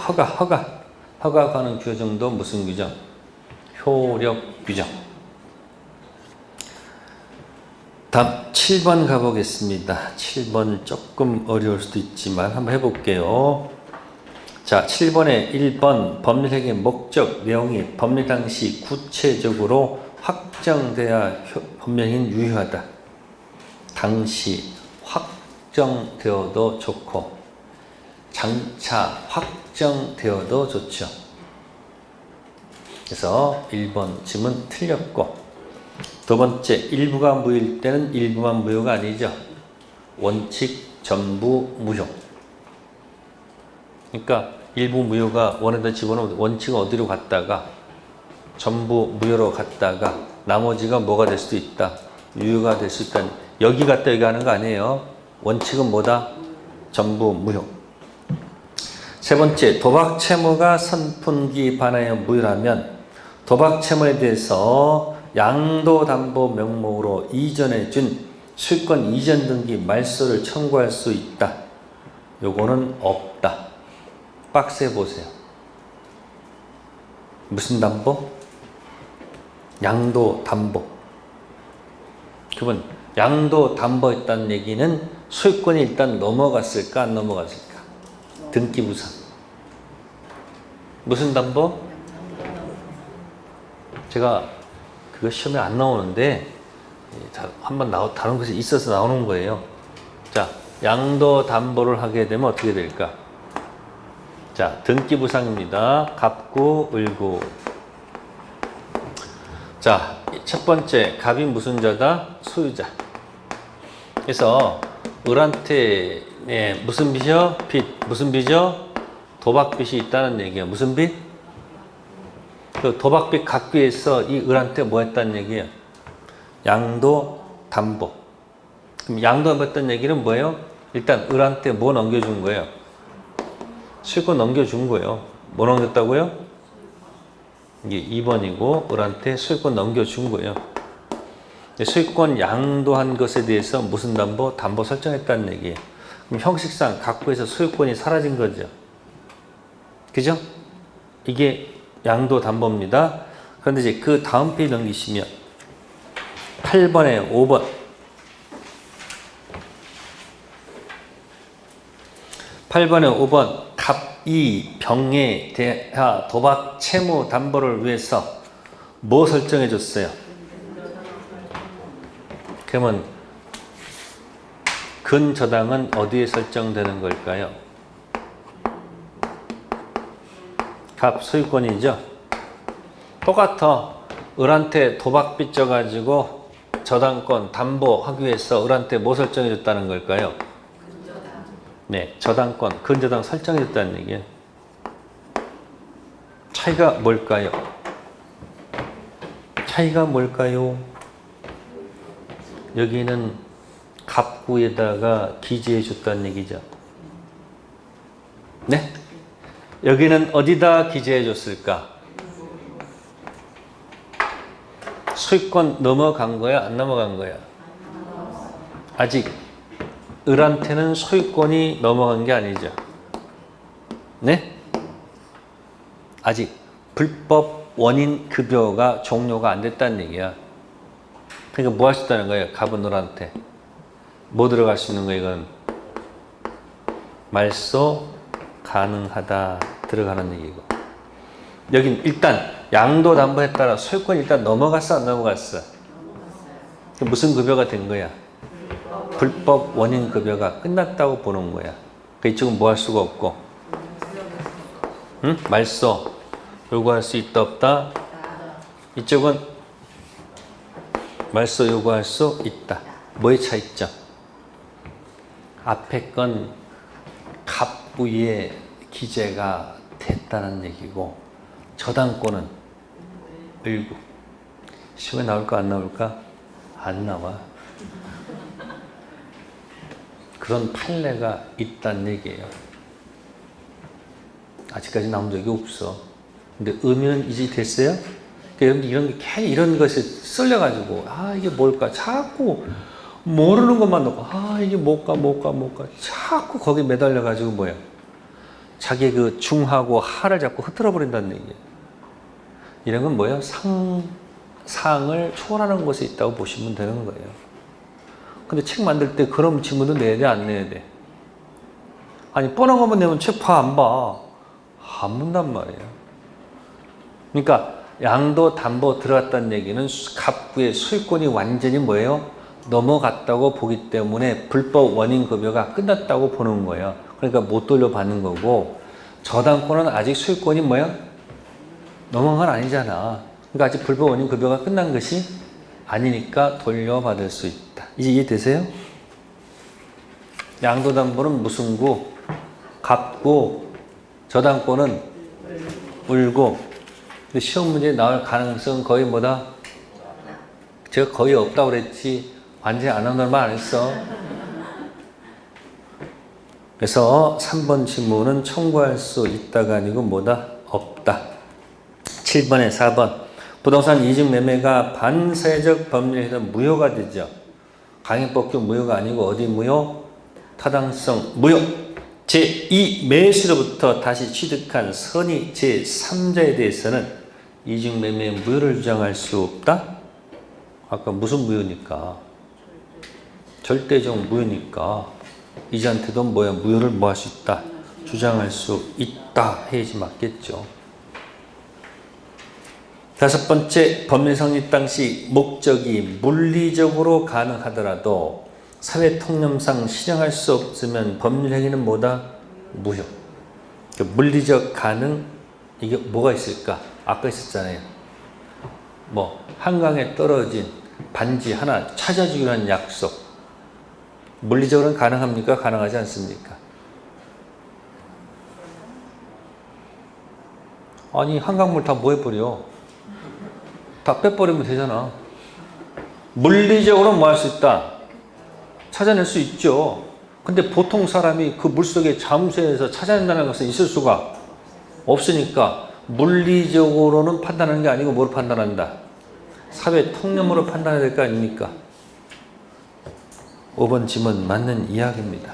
Speaker 1: 허가 관한 규정도 무슨 규정? 효력 규정. 다음 7번 가보겠습니다. 7번 조금 어려울 수도 있지만 한번 해볼게요. 자, 7번에 1번 법률행위 목적 내용이 법률 당시 구체적으로 확정돼야 법률행위는 유효하다. 당시 확정되어도 좋고 장차 확정되어도 좋죠. 그래서 1번 질문 틀렸고, 두 번째, 일부가 무효일 때는 일부만 무효가 아니죠. 원칙 전부 무효. 그러니까 일부 무효가 원에다 집어넣으면 원칙은 어디로 갔다가 전부 무효로 갔다가 나머지가 뭐가 될 수도 있다. 유효가 될 수 있다. 여기 갔다 여기 하는 거 아니에요. 원칙은 뭐다? 전부 무효. 세 번째, 도박 채무가 선분기 반하여 무효라면 도박 채무에 대해서 양도담보 명목으로 이전해 준 수익권 이전 등기 말소를 청구할 수 있다. 요거는 없다. 박스에 보세요. 무슨 담보? 양도담보. 그분 양도담보했다는 얘기는 소유권이 일단 넘어갔을까 안 넘어갔을까? 등기부상. 무슨 담보? 제가 그거 시험에 안 나오는데 한번 다른 것이 있어서 나오는 거예요. 자, 양도담보를 하게 되면 어떻게 될까? 자, 등기부상입니다. 갑구, 을구. 자, 첫 번째, 갑이 무슨 자다? 소유자. 그래서 을한테 무슨 빚이요? 빚. 무슨 빚이요? 도박빚이 있다는 얘기예요. 무슨 빚? 그 도박빚 갚기 위해서 이 을한테 뭐 했다는 얘기예요? 양도담보. 그럼 양도담보했다는 얘기는 뭐예요? 일단 을한테 뭐 넘겨준 거예요? 수익권 넘겨준 거예요. 뭐 넘겼다고요? 이게 2번이고 을한테 수익권 넘겨준 거예요. 수익권 양도한 것에 대해서 무슨 담보? 담보 설정했다는 얘기예요. 그럼 형식상 갑구에서 소유권이 사라진 거죠. 그죠? 이게 양도담보입니다. 그런데 이제 그 다음 페이지 넘기시면 8번에 5번. 8번에 5번. 갑이 병에 대하 도박 채무 담보를 위해서 뭐 설정해 줬어요? 그러면 근저당은 어디에 설정되는 걸까요? 갑 소유권이죠. 똑같아. 을한테 도박 빚져가지고 저당권 담보하기 위해서 을한테 뭐 설정해 줬다는 걸까요? 네, 저당권, 근저당 설정해 줬다는 얘기예요. 차이가 뭘까요? 차이가 뭘까요? 여기는 갑구에다가 기재해 줬다는 얘기죠. 네? 여기는 어디다 기재해 줬을까? 소유권 넘어간 거야? 안 넘어간 거야? 아직 을한테는 소유권이 넘어간 게 아니죠. 네? 아직 불법 원인 급여가 종료가 안 됐다는 얘기야. 그러니까 뭐 할 수 있다는 거예요? 갑은 을한테. 뭐 들어갈 수 있는 거예요? 이건 말소 가능하다 들어가는 얘기고. 여긴 일단 양도담보에 따라 소유권이 일단 넘어갔어 안 넘어갔어? 무슨 급여가 된 거야? 불법 원인 급여가 끝났다고 보는 거야. 그 이쪽은 뭐 할 수가 없고, 응? 말소 요구할 수 있다 없다? 이쪽은 말소 요구할 수 있다. 뭐의 차이점? 앞에 건 갑부에 기재가 됐다는 얘기고 저당권은 을구. 시험에 나올까 안 나올까? 안 나와. 그런 판례가 있다는 얘기예요. 아직까지 나온 적이 없어. 근데 의미는 이제 됐어요? 그러니까 여러분들 이런 것에 썰려가지고 이게 뭘까? 자꾸 모르는 것만 놓고 이게 뭘까? 자꾸 거기에 매달려가지고 뭐야? 자기 그 중하고 하를 자꾸 흐트러 버린다는 얘기예요. 이런 건 뭐예요? 상을 초월하는 것에 있다고 보시면 되는 거예요. 근데 책 만들 때 그런 질문도 내야 돼, 안 내야 돼? 아니, 뻔한 것만 내면 책 안 봐. 안 본단 말이에요. 그러니까 양도 담보 들어갔다는 얘기는 갑구의 소유권이 완전히 뭐예요? 넘어갔다고 보기 때문에 불법 원인 급여가 끝났다고 보는 거예요. 그러니까 못 돌려받는 거고, 저당권은 아직 소유권이 뭐야? 넘어간 건 아니잖아. 그러니까 아직 불법 원인 급여가 끝난 것이 아니니까 돌려받을 수 있다. 이제 이해되세요? 양도담보는 무슨 구? 갑구. 저당권은 을구. 근데 시험 문제에 나올 가능성은 거의 뭐다? 제가 거의 없다고 그랬지 완전히 안 한다는 말 안 했어. 그래서 3번 지문은 청구할 수 있다가 아니고 뭐다? 없다. 7번에 4번. 부동산 이직 매매가 반사회적 법률에서 무효가 되죠. 강행법규 무효가 아니고 어디 무효? 타당성 무효. 제2 매수로부터 다시 취득한 선의 제3자에 대해서는 이직 매매 무효를 주장할 수 없다? 아까 무슨 무효니까? 절대적 무효니까 이자한테도 뭐야? 무효를 뭐 할 수 있다? 주장할 수 있다 해야지 맞겠죠. 5번째, 법률 성립 당시 목적이 물리적으로 가능하더라도 사회 통념상 실행할 수 없으면 법률 행위는 뭐다? 무효. 물리적 가능, 이게 뭐가 있을까? 아까 있었잖아요. 뭐 한강에 떨어진 반지 하나 찾아주기로 한 약속. 물리적으로는 가능합니까? 가능하지 않습니까? 아니 한강물 다 뭐 해버려? 다 빼버리면 되잖아. 물리적으로 뭐 할 수 있다? 찾아낼 수 있죠. 근데 보통 사람이 그 물속에 잠수해서 찾아낸다는 것은 있을 수가 없으니까 물리적으로는 판단하는 게 아니고 뭘 판단한다? 사회 통념으로 판단해야 될 거 아닙니까? 5번 지문 맞는 이야기입니다.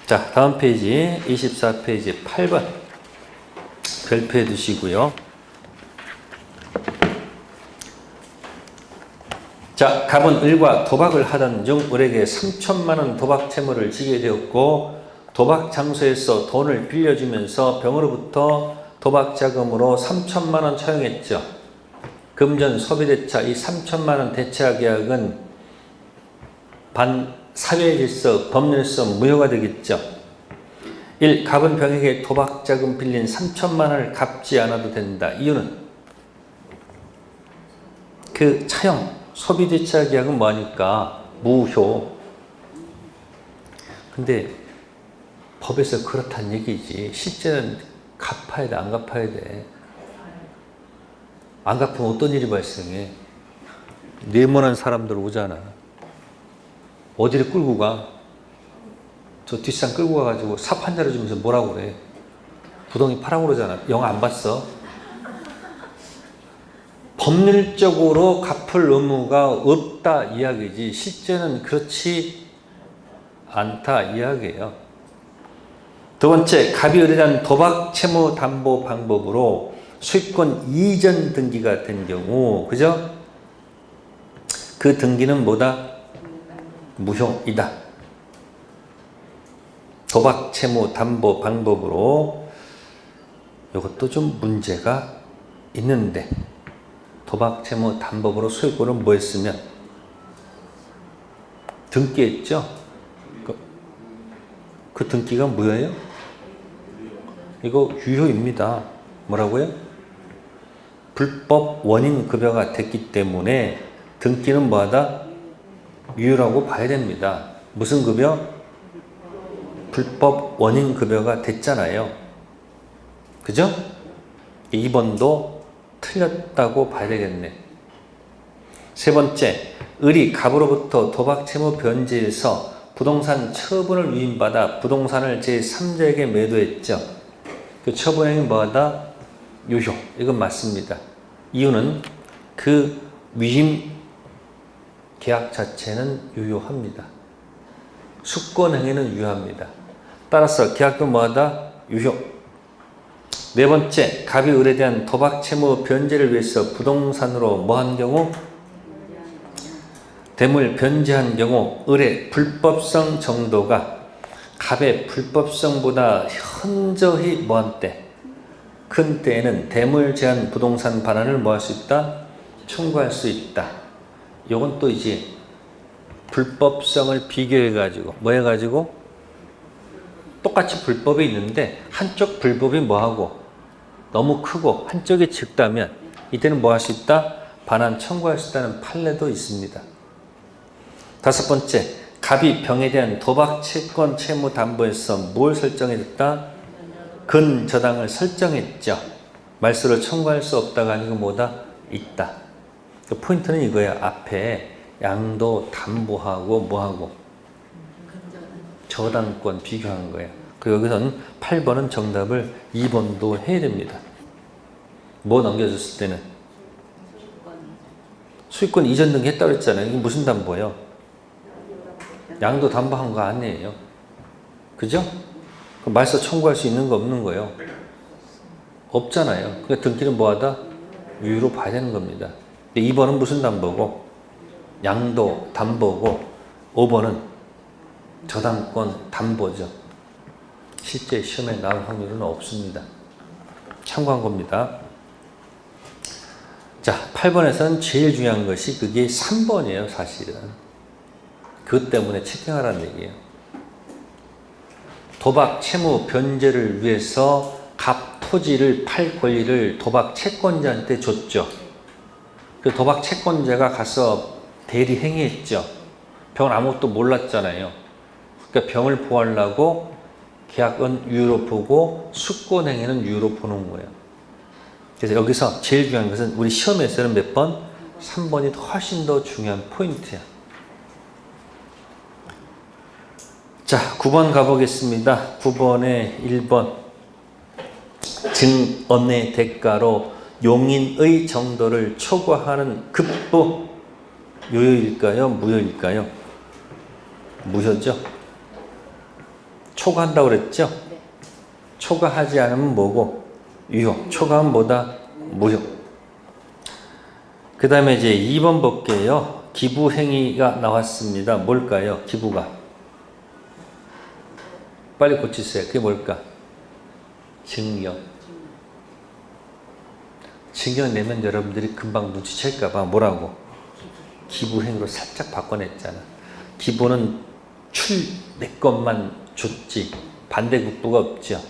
Speaker 1: 자, 다음 페이지 24페이지 8번 별표해 두시고요. 자, 갑은 을과 도박을 하던 중 을에게 3천만 원 도박 채무를 지게 되었고 도박 장소에서 돈을 빌려주면서 병으로부터 도박 자금으로 3천만 원 차용했죠. 금전 소비대차 이 3천만 원 대차 계약은 반사회질서 법률성 무효가 되겠죠. 1. 갑은 병에게 도박 자금 빌린 3천만 원을 갚지 않아도 된다. 이유는 그 차용 소비대차 계약은 뭐하니까 무효. 근데 법에서 그렇다는 얘기지 실제는 갚아야 돼, 안 갚아야 돼? 안 갚으면 어떤 일이 발생해? 네모난 사람들 오잖아. 어디를 끌고 가? 저 뒷산 끌고 가가지고 삽 한 자루 주면서 뭐라고 그래? 부동이 파라고 그러잖아. 영화 안 봤어? 법률적으로 갚을 의무가 없다 이야기지 실제는 그렇지 않다 이야기예요. 두 번째, 갑이 을에 대한 도박 채무 담보 방법으로 수익권 이전 등기가 된 경우, 그죠? 그 등기는 뭐다? 무효이다. 도박 채무 담보 방법으로 이것도 좀 문제가 있는데 도박 채무 담보로 소유권을 뭐 했으면 등기했죠? 그 등기가 무효예요? 이거 유효입니다. 뭐라고요? 불법 원인 급여가 됐기 때문에 등기는 뭐하다? 유효라고 봐야 됩니다. 무슨 급여? 불법 원인 급여가 됐잖아요. 그죠? 2번도 틀렸다고 봐야 되겠네. 세 번째, 을이 갑으로부터 도박 채무 변제해서 부동산 처분을 위임받아 부동산을 제3자에게 매도했죠. 그 처분행위 뭐하다? 유효. 이건 맞습니다. 이유는 그 위임 계약 자체는 유효합니다. 수권행위는 유효합니다. 따라서 계약도 뭐하다? 유효. 네 번째, 갑이 을에 대한 도박 채무 변제를 위해서 부동산으로 뭐한 경우? 대물 변제한 경우 을의 불법성 정도가 갑의 불법성보다 현저히 뭐한 때? 큰 때에는 대물 제한 부동산 반환을 뭐 할 수 있다? 청구할 수 있다. 요건 또 이제 불법성을 비교해가지고 뭐 해가지고 똑같이 불법이 있는데 한쪽 불법이 뭐하고 너무 크고 한쪽이 적다면 이때는 뭐 할 수 있다? 반환 청구할 수 있다는 판례도 있습니다. 다섯 번째, 갑이 병에 대한 도박 채권 채무 담보에서 뭘 설정했다? 근저당을 설정했죠. 말소를 청구할 수 없다가 아니고 뭐다? 있다. 그 포인트는 이거야. 앞에 양도 담보하고 뭐하고? 저당권 비교한 거예요. 그리고 여기서는 8번은 정답을 2번도 해야 됩니다. 뭐 넘겨줬을 때는? 수익권 이전 등기 했다고 했잖아요. 이게 무슨 담보예요? 양도 담보한 거 아니에요. 그죠? 그럼 말소 청구할 수 있는 거 없는 거예요? 없잖아요. 그러니까 등기는 뭐하다? 유효로 봐야 되는 겁니다. 2번은 무슨 담보고? 양도 담보고 5번은 저당권 담보죠. 실제 시험에 나올 확률은 없습니다. 참고한 겁니다. 자, 8번에서는 제일 중요한 것이 그게 3번이에요, 사실은. 그것 때문에 체킹하라는 얘기예요. 도박, 채무, 변제를 위해서 갑, 토지를 팔 권리를 도박 채권자한테 줬죠. 그 도박 채권자가 가서 대리 행위했죠. 병은 아무것도 몰랐잖아요. 그러니까 병을 보호하려고 계약은 유효로 보고 수권 행위는 유효로 보는 거예요. 그래서 여기서 제일 중요한 것은 우리 시험에서는 몇 번? 3번이 훨씬 더 중요한 포인트야. 자, 9번 가보겠습니다. 9번에 1번 증언의 대가로 용인의 정도를 초과하는 급부 유효일까요? 무효일까요? 무효죠? 초과한다고 그랬죠? 초과하지 않으면 뭐고? 유효. 초과하면 뭐다? 무효. 그 다음에 이제 2번 볼게요. 기부행위가 나왔습니다. 뭘까요? 기부가. 빨리 고치세요. 그게 뭘까? 증여. 증여 내면 여러분들이 금방 눈치챌까봐 뭐라고? 기부행위로 살짝 바꿔냈잖아. 기부는 내 것만 줬지 반대급부가 없죠.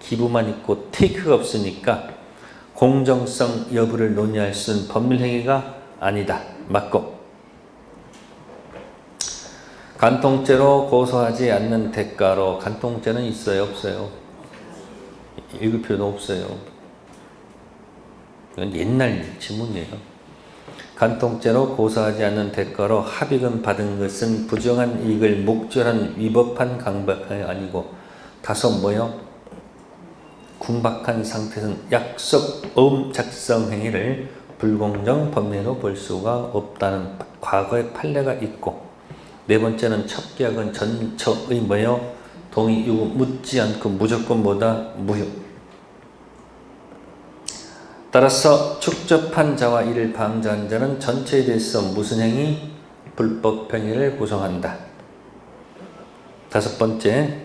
Speaker 1: 기부만 있고 테이크가 없으니까 공정성 여부를 논의할 수 있는 법률행위가 아니다. 맞고. 간통죄로 고소하지 않는 대가로. 간통죄는 있어요? 없어요? 읽을 필요도 없어요. 이건 옛날 지문이에요. 간통죄로 고소하지 않는 대가로 합의금 받은 것은 부정한 이익을 목적한 위법한 강박이 아니고 다소 뭐요? 궁박한 상태에서는 약속어음 작성 행위를 불공정 법리로 볼 수가 없다는 과거의 판례가 있고, 네 번째는 첩계약은 전처의 뭐요? 동의 요구 묻지 않고 무조건 뭐다? 무효. 따라서 축접한 자와 이를 방조한 자는 전체에 대해서 무슨 행위? 불법 행위를 구성한다. 다섯 번째,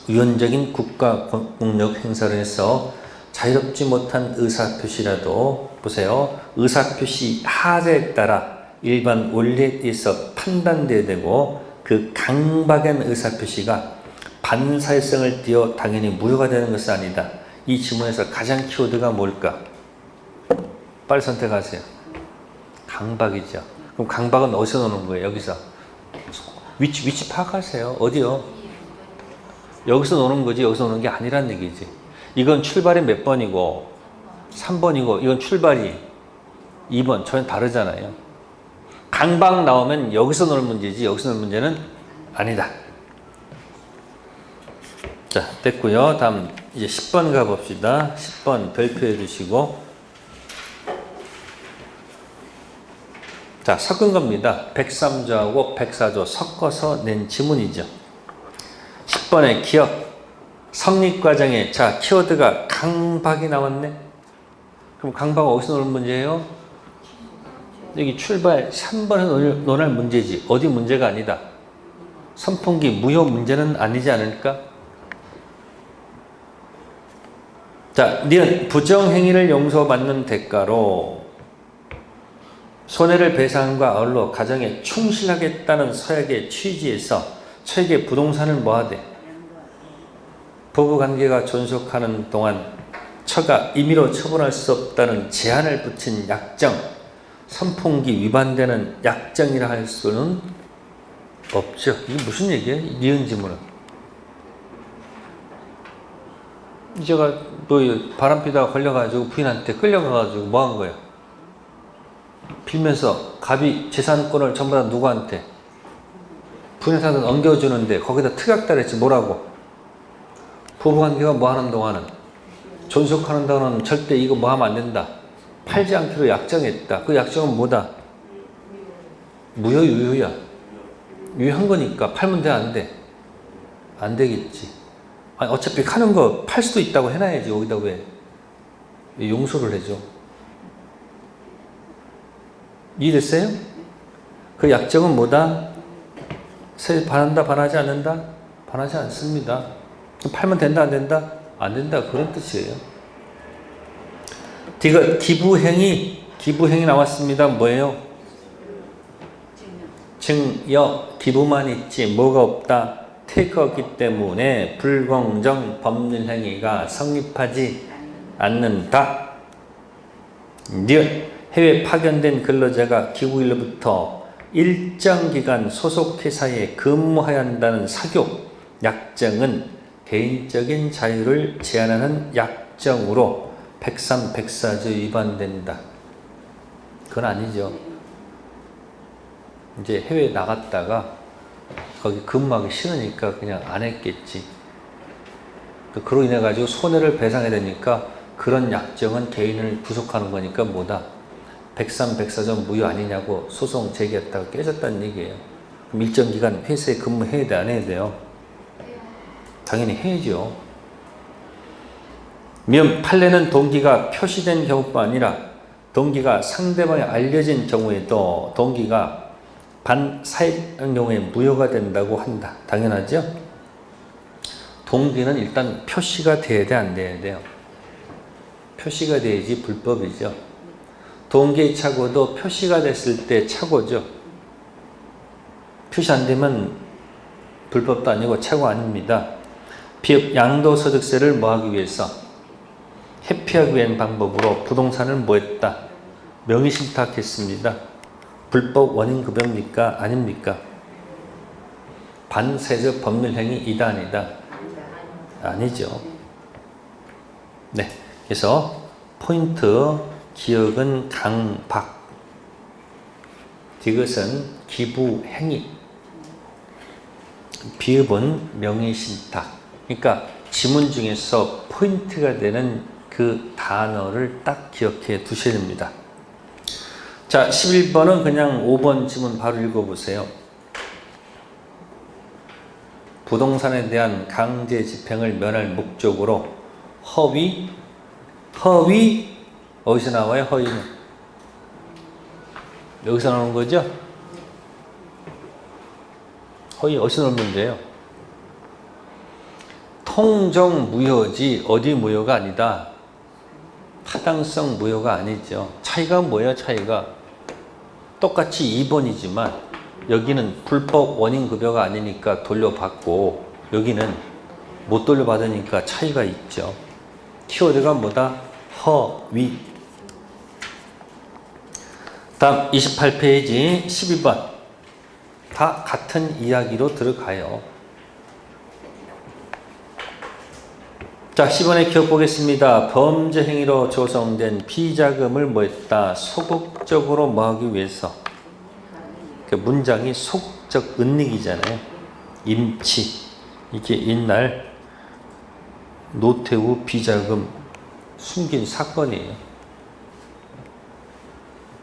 Speaker 1: 위헌적인 국가 공력 행사를 해서 자유롭지 못한 의사표시라도, 보세요, 의사표시 하자에 따라 일반 원리에 의해서 판단돼야 되고, 그 강박한 의사표시가 반사회성을 띠어 당연히 무효가 되는 것은 아니다. 이 지문에서 가장 키워드가 뭘까? 빨리 선택하세요. 강박이죠. 그럼 강박은 어디서 노는 거예요? 여기서. 위치 파악하세요. 어디요? 여기서 노는 거지 여기서 노는 게 아니란 얘기지. 이건 출발이 몇 번이고 3번이고 이건 출발이 2번. 전혀 다르잖아요. 강박 나오면 여기서 노는 문제지 여기서 노는 문제는 아니다. 자, 됐고요. 다음 이제 10번 가봅시다. 10번 별표해 주시고, 자, 섞은 겁니다. 103조하고 104조 섞어서 낸 지문이죠. 10번의 기억 성립과정에, 자, 키워드가 강박이 나왔네. 그럼 강박은 어디서 노는 문제예요? 여기 출발 3번에 논할 문제지 어디 문제가 아니다. 선풍기 무효 문제는 아니지 않을까? 자, 니은 부정행위를 용서받는 대가로 손해를 배상함과 아울러 가정에 충실하겠다는 서약의 취지에서 처에게 부동산을 뭐하되 부부관계가 존속하는 동안 처가 임의로 처분할 수 없다는 제한을 붙인 약정, 선풍기 위반되는 약정이라 할 수는 없죠. 이게 무슨 얘기예요? 니은 지문은. 제가 뭐 바람피다가 걸려가지고 부인한테 끌려가가지고 뭐 한 거예요? 빌면서 갑이 재산권을 전부 다 누구한테? 분해사도 넘겨주는데 거기다 특약다 그랬지. 뭐라고? 부부관계가 뭐 하는 동안은 존속하는 동안은 절대 이거 뭐 하면 안 된다. 팔지 않기로 약정했다. 그 약정은 뭐다? 무효유효야. 유효한 거니까 팔면 돼, 안 돼? 안 되겠지. 아니, 어차피 하는 거 팔 수도 있다고 해놔야지. 여기다 왜 용서를 해줘? 이해됐어요? 그 약정은 뭐다? 반한다, 반하지 않는다? 반하지 않습니다. 팔면 된다, 안 된다? 안 된다. 그런 뜻이에요. 기부행이 나왔습니다. 뭐예요? 증여, 기부만 있지 뭐가 없다. 테이크가 없기 때문에 불공정 법률 행위가 성립하지 않는다. 해외 파견된 근로자가 기국일로부터 일정 기간 소속 회사에 근무해야 한다는 사교 약정은 개인적인 자유를 제한하는 약정으로 103, 104조 위반된다. 그건 아니죠. 이제 해외 나갔다가 거기 근무하기 싫으니까 그냥 안 했겠지. 그로 인해 가지고 손해를 배상해야 되니까 그런 약정은 개인을 구속하는 거니까 뭐다? 103, 104조 무효 아니냐고 소송 제기했다가 깨졌다는 얘기예요. 그럼 일정 기간 회사에 근무해야 돼, 안 해야 돼요? 당연히 해야죠. 판례는 동기가 표시된 경우뿐 아니라 동기가 상대방에 알려진 경우에도 동기가 반사익한 경우에 무효가 된다고 한다. 당연하죠? 동기는 일단 표시가 돼야 돼, 안 돼야 돼요? 표시가 돼야지 불법이죠. 동기의 착오도 표시가 됐을 때 착오죠. 표시 안 되면 불법도 아니고 착오 아닙니다. 비읍 양도소득세를 뭐하기 위해서? 회피하기 위한 방법으로 부동산을 뭐했다? 명의신탁했습니다. 불법 원인급여입니까? 아닙니까? 반세적 법률행위 이다 아니다? 아니죠. 네, 그래서 포인트 기억은 강박. 이것은 기부행위. 비읍은 명의신탁. 그러니까 지문 중에서 포인트가 되는 그 단어를 딱 기억해 두셔야 됩니다. 자, 11번은 그냥 5번 지문 바로 읽어보세요. 부동산에 대한 강제 집행을 면할 목적으로 허위 어디서 나와요? 허위는 여기서 나오는 거죠? 허위 어디서 나오는 문제예요? 통정 무효지 어디 무효가 아니다. 타당성 무효가 아니죠. 차이가 뭐예요? 차이가 똑같이 2번이지만 여기는 불법 원인급여가 아니니까 돌려받고 여기는 못 돌려받으니까 차이가 있죠. 키워드가 뭐다? 허위. 다음 28페이지 12번 다 같은 이야기로 들어가요. 자, 10번의 기억 보겠습니다. 범죄 행위로 조성된 비자금을 뭐했다? 소극적으로 뭐하기 위해서. 그 문장이 소극적 은닉이잖아요. 임치. 이게 옛날 노태우 비자금 숨긴 사건이에요.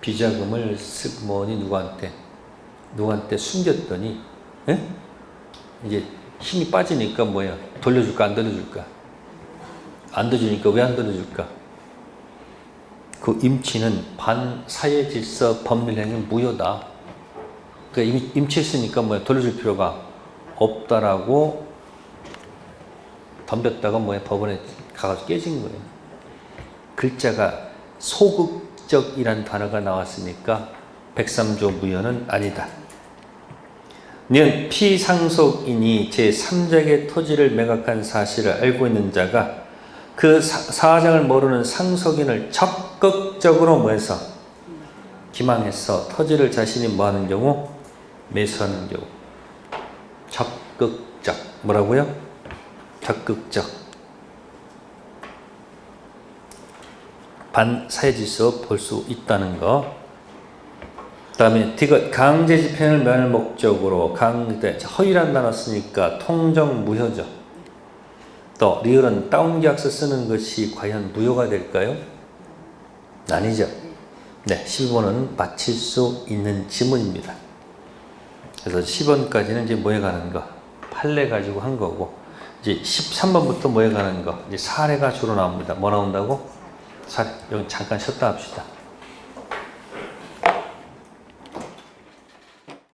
Speaker 1: 비자금을 뭐니 누구한테 숨겼더니 에? 이제 힘이 빠지니까 뭐야? 돌려줄까 안 돌려줄까? 안 돌려주니까 왜 안 돌려줄까? 그 임치는 반사회질서 법률행위 무효다. 그러니까 이미 임치했으니까 뭐야? 돌려줄 필요가 없다라고 덤볐다가 뭐야? 법원에 가가지고 깨진 거예요. 글자가 소극적이란 단어가 나왔으니까 103조 무효는 아니다. 는 피상속인이 제3자에게 토지를 매각한 사실을 알고 있는 자가 그 사정을 모르는 상속인을 적극적으로 뭐해서 기망해서 토지를 자신이 뭐하는 경우? 매수하는 경우. 적극적. 뭐라고요? 적극적. 반사회질서 볼 수 있다는 거. 다음에 디귿 강제 집행을 면할 목적으로 허위란 단어 쓰니까 통정 무효죠. 또 리을은 다운 계약서 쓰는 것이 과연 무효가 될까요? 아니죠. 네, 12번은 맞힐 수 있는 지문입니다. 그래서 10번까지는 이제 뭐에 가는 거? 판례 가지고 한 거고, 이제 13번부터 뭐에 가는 거? 이제 사례가 주로 나옵니다. 뭐 나온다고? 사례. 여기 잠깐 쉬었다 합시다.